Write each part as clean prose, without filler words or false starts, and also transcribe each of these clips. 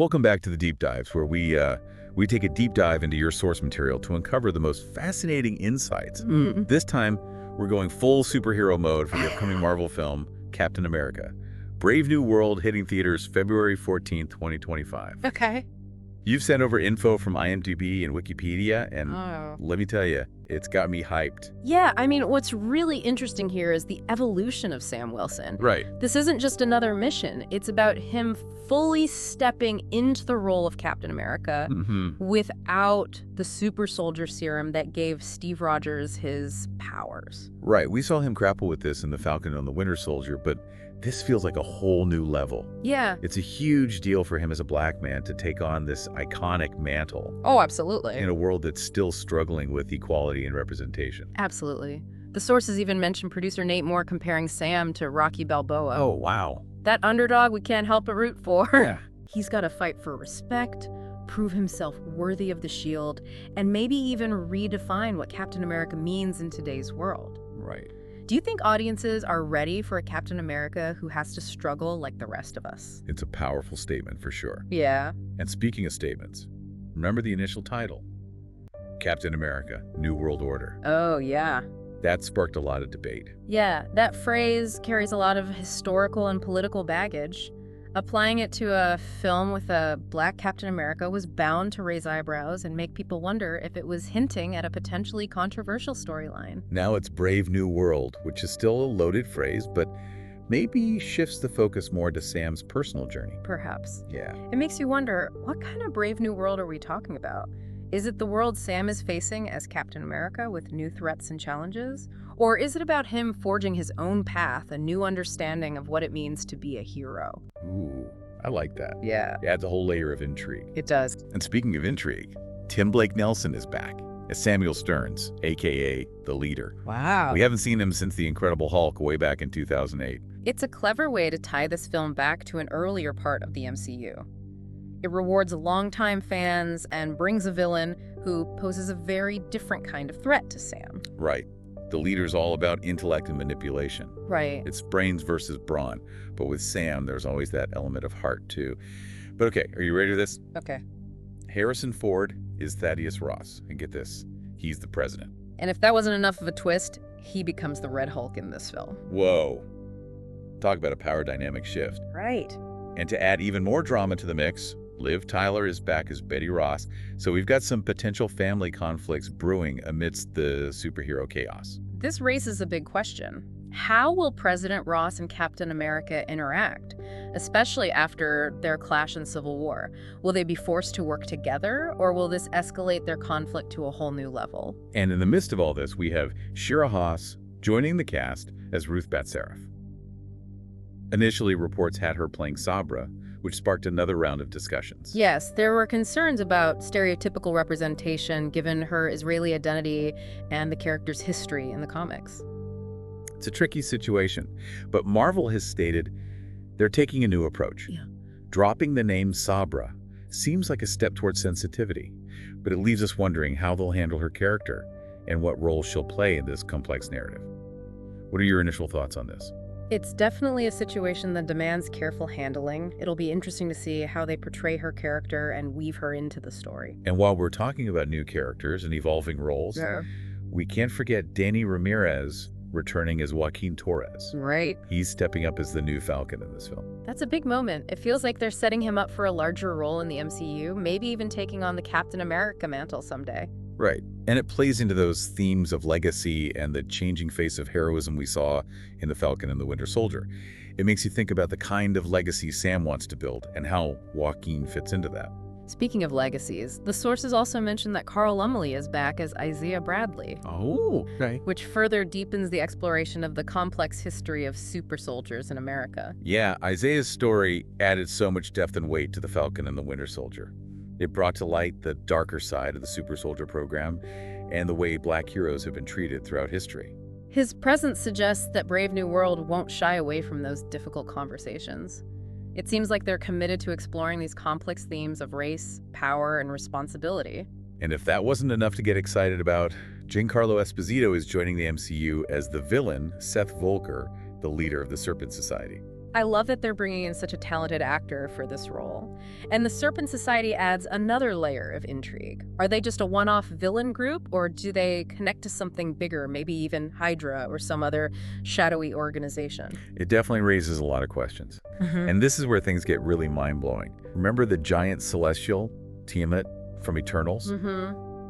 Welcome back to the Deep Dives, where we take a deep dive into your source material to uncover the most fascinating insights. This time, we're going full superhero mode for the upcoming Marvel film, Captain America. Brave New World, hitting theaters February 14th, 2025. Okay. You've sent over info from IMDb and Wikipedia, and let me tell you, it's got me hyped. Yeah, I mean, what's really interesting here is the evolution of Sam Wilson. Right. This isn't just another mission. It's about him fully stepping into the role of Captain America without the super soldier serum that gave Steve Rogers his powers. Right. We saw him grapple with this in The Falcon and the Winter Soldier, but this feels like a whole new level. Yeah. It's a huge deal for him as a black man to take on this iconic mantle. Oh, absolutely. In a world that's still struggling with equality and representation. Absolutely. The sources even mentioned producer Nate Moore comparing Sam to Rocky Balboa. Oh, wow. That underdog we can't help but root for. Yeah. He's got to fight for respect, prove himself worthy of the shield, and maybe even redefine what Captain America means in today's world. Right. Do you think audiences are ready for a Captain America who has to struggle like the rest of us? It's a powerful statement for sure. Yeah. And speaking of statements, remember the initial title? Captain America, New World Order. Oh, yeah. That sparked a lot of debate. Yeah, that phrase carries a lot of historical and political baggage. Applying it to a film with a black Captain America was bound to raise eyebrows and make people wonder if it was hinting at a potentially controversial storyline. Now it's Brave New World, which is still a loaded phrase, but maybe shifts the focus more to Sam's personal journey. Perhaps. Yeah. It makes you wonder, what kind of brave new world are we talking about? Is it the world Sam is facing as Captain America with new threats and challenges? Or is it about him forging his own path, a new understanding of what it means to be a hero? Ooh, I like that. Yeah. It adds a whole layer of intrigue. It does. And speaking of intrigue, Tim Blake Nelson is back as Samuel Stearns, a.k.a. the leader. Wow. We haven't seen him since The Incredible Hulk way back in 2008. It's a clever way to tie this film back to an earlier part of the MCU. It rewards longtime fans and brings a villain who poses a very different kind of threat to Sam. Right. The leader's all about intellect and manipulation. Right. It's brains versus brawn. But with Sam, there's always that element of heart, too. But okay, are you ready for this? Okay. Harrison Ford is Thaddeus Ross. And get this, he's the president. And if that wasn't enough of a twist, he becomes the Red Hulk in this film. Whoa. Talk about a power dynamic shift. Right. And to add even more drama to the mix, Liv Tyler is back as Betty Ross, so we've got some potential family conflicts brewing amidst the superhero chaos. This raises a big question. How will President Ross and Captain America interact, especially after their clash in Civil War? Will they be forced to work together, or will this escalate their conflict to a whole new level? And in the midst of all this, we have Shira Haas joining the cast as Ruth Batsaraf. Initially, reports had her playing Sabra, which sparked another round of discussions. Yes, there were concerns about stereotypical representation given her Israeli identity and the character's history in the comics. It's a tricky situation, but Marvel has stated they're taking a new approach. Yeah. Dropping the name Sabra seems like a step towards sensitivity, but it leaves us wondering how they'll handle her character and what role she'll play in this complex narrative. What are your initial thoughts on this? It's definitely a situation that demands careful handling. It'll be interesting to see how they portray her character and weave her into the story. And while we're talking about new characters and evolving roles, we can't forget Danny Ramirez returning as Joaquin Torres. Right. He's stepping up as the new Falcon in this film. That's a big moment. It feels like they're setting him up for a larger role in the MCU, maybe even taking on the Captain America mantle someday. Right. And it plays into those themes of legacy and the changing face of heroism we saw in The Falcon and the Winter Soldier. It makes you think about the kind of legacy Sam wants to build and how Joaquin fits into that. Speaking of legacies, the sources also mentioned that Carl Lummley is back as Isaiah Bradley. Oh, okay. Which further deepens the exploration of the complex history of super soldiers in America. Yeah, Isaiah's story added so much depth and weight to The Falcon and the Winter Soldier. It brought to light the darker side of the super soldier program and the way black heroes have been treated throughout history. His presence suggests that Brave New World won't shy away from those difficult conversations. It seems like they're committed to exploring these complex themes of race, power, and responsibility. And if that wasn't enough to get excited about, Giancarlo Esposito is joining the MCU as the villain, Seth Volker, the leader of the Serpent Society. I love that they're bringing in such a talented actor for this role. And the Serpent Society adds another layer of intrigue. Are they just a one-off villain group, or do they connect to something bigger, maybe even Hydra or some other shadowy organization? It definitely raises a lot of questions. And this is where things get really mind-blowing. Remember the giant celestial, Tiamat, from Eternals?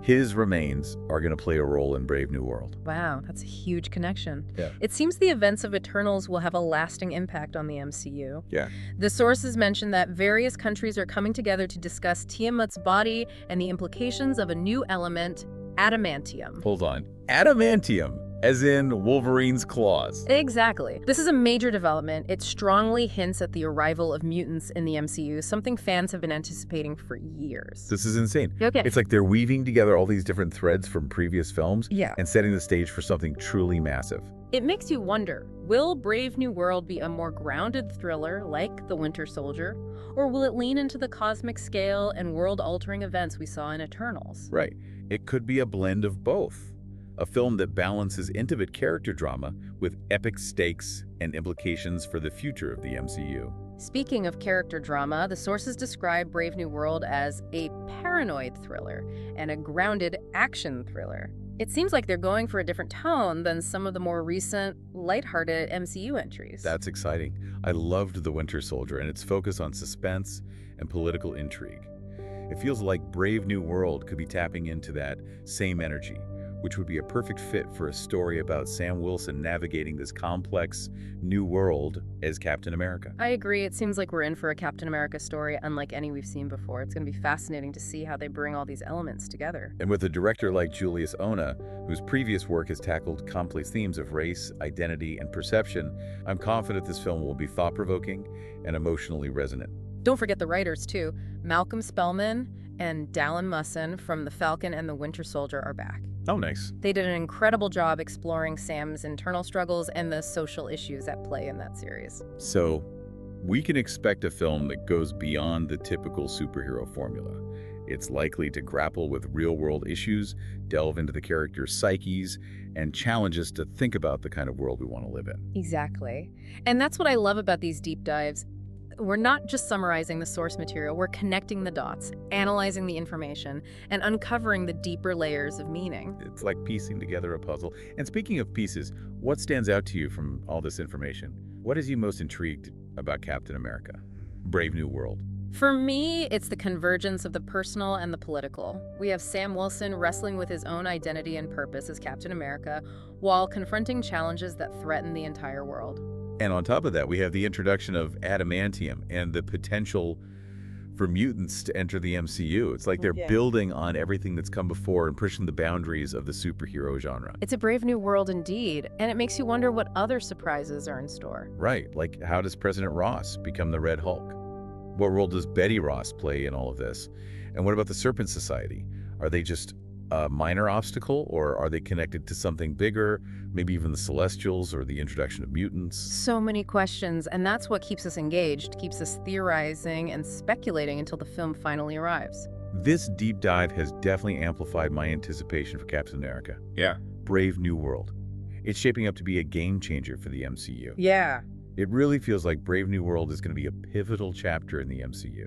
His remains are going to play a role in Brave New World. Wow, that's a huge connection. Yeah. It seems the events of Eternals will have a lasting impact on the MCU. Yeah. The sources mention that various countries are coming together to discuss Tiamat's body and the implications of a new element, adamantium. Hold on. Adamantium, as in Wolverine's claws. Exactly. This is a major development. It strongly hints at the arrival of mutants in the MCU, something fans have been anticipating for years. This is insane. Okay. It's like they're weaving together all these different threads from previous films and setting the stage for something truly massive. It makes you wonder, will Brave New World be a more grounded thriller like The Winter Soldier, or will it lean into the cosmic scale and world-altering events we saw in Eternals? Right. It could be a blend of both. A film that balances intimate character drama with epic stakes and implications for the future of the MCU. Speaking of character drama, the sources describe Brave New World as a paranoid thriller and a grounded action thriller. It seems like they're going for a different tone than some of the more recent, lighthearted MCU entries. That's exciting. I loved The Winter Soldier and its focus on suspense and political intrigue. It feels like Brave New World could be tapping into that same energy, which would be a perfect fit for a story about Sam Wilson navigating this complex new world as Captain America. I agree. It seems like we're in for a Captain America story unlike any we've seen before. It's going to be fascinating to see how they bring all these elements together. And with a director like Julius Ona, whose previous work has tackled complex themes of race, identity, and perception, I'm confident this film will be thought-provoking and emotionally resonant. Don't forget the writers, too. Malcolm Spellman and Dallin Musson from The Falcon and The Winter Soldier are back. Oh, nice. They did an incredible job exploring Sam's internal struggles and the social issues at play in that series. So, we can expect a film that goes beyond the typical superhero formula. It's likely to grapple with real-world issues, delve into the characters' psyches, and challenge us to think about the kind of world we want to live in. Exactly. And that's what I love about these deep dives. We're not just summarizing the source material, we're connecting the dots, analyzing the information, and uncovering the deeper layers of meaning. It's like piecing together a puzzle. And speaking of pieces, what stands out to you from all this information? What has you most intrigued about Captain America? Brave New World. For me, it's the convergence of the personal and the political. We have Sam Wilson wrestling with his own identity and purpose as Captain America, while confronting challenges that threaten the entire world. And on top of that, we have the introduction of adamantium and the potential for mutants to enter the MCU. It's like they're building on everything that's come before and pushing the boundaries of the superhero genre. It's a brave new world indeed, and it makes you wonder what other surprises are in store. Right, like how does President Ross become the Red Hulk? What role does Betty Ross play in all of this? And what about the Serpent Society? Are they just a minor obstacle, or are they connected to something bigger, maybe even the Celestials or the introduction of mutants? So many questions, and that's what keeps us engaged, keeps us theorizing and speculating until the film finally arrives. This deep dive has definitely amplified my anticipation for Captain America. Yeah. Brave New World. It's shaping up to be a game changer for the MCU. Yeah. It really feels like Brave New World is going to be a pivotal chapter in the MCU.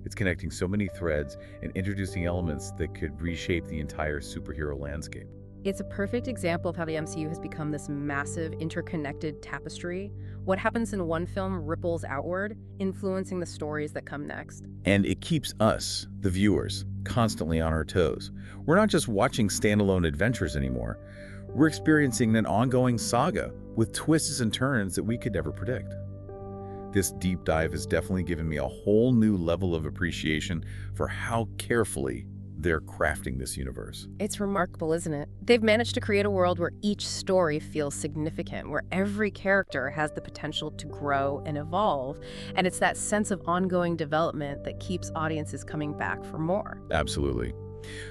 It's connecting so many threads and introducing elements that could reshape the entire superhero landscape. It's a perfect example of how the MCU has become this massive, interconnected tapestry. What happens in one film ripples outward, influencing the stories that come next. And it keeps us, the viewers, constantly on our toes. We're not just watching standalone adventures anymore. We're experiencing an ongoing saga with twists and turns that we could never predict. This deep dive has definitely given me a whole new level of appreciation for how carefully they're crafting this universe. It's remarkable, isn't it? They've managed to create a world where each story feels significant, where every character has the potential to grow and evolve, and it's that sense of ongoing development that keeps audiences coming back for more. Absolutely.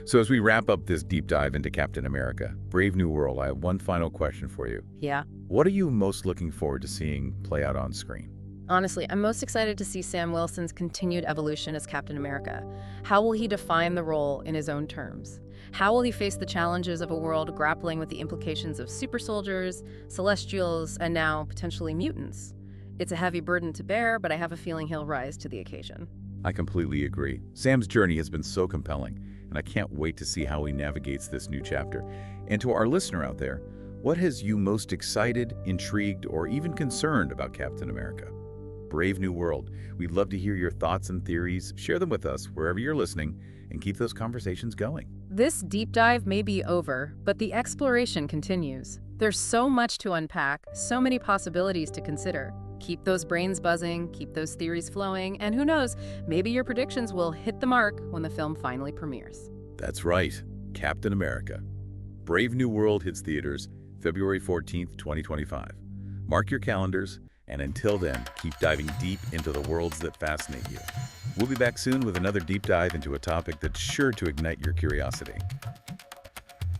So as we wrap up this deep dive into Captain America, Brave New World, I have one final question for you. Yeah. What are you most looking forward to seeing play out on screen? Honestly, I'm most excited to see Sam Wilson's continued evolution as Captain America. How will he define the role in his own terms? How will he face the challenges of a world grappling with the implications of super soldiers, celestials, and now potentially mutants? It's a heavy burden to bear, but I have a feeling he'll rise to the occasion. I completely agree. Sam's journey has been so compelling, and I can't wait to see how he navigates this new chapter. And to our listener out there, what has you most excited, intrigued, or even concerned about Captain America? Brave New World. We'd love to hear your thoughts and theories. Share them with us wherever you're listening, and keep those conversations going. This deep dive may be over, but the exploration continues. There's so much to unpack, so many possibilities to consider. Keep those brains buzzing, keep those theories flowing, and who knows, maybe your predictions will hit the mark when the film finally premieres. That's right, Captain America. Brave New World hits theaters February 14th, 2025. Mark your calendars, and until then, keep diving deep into the worlds that fascinate you. We'll be back soon with another deep dive into a topic that's sure to ignite your curiosity.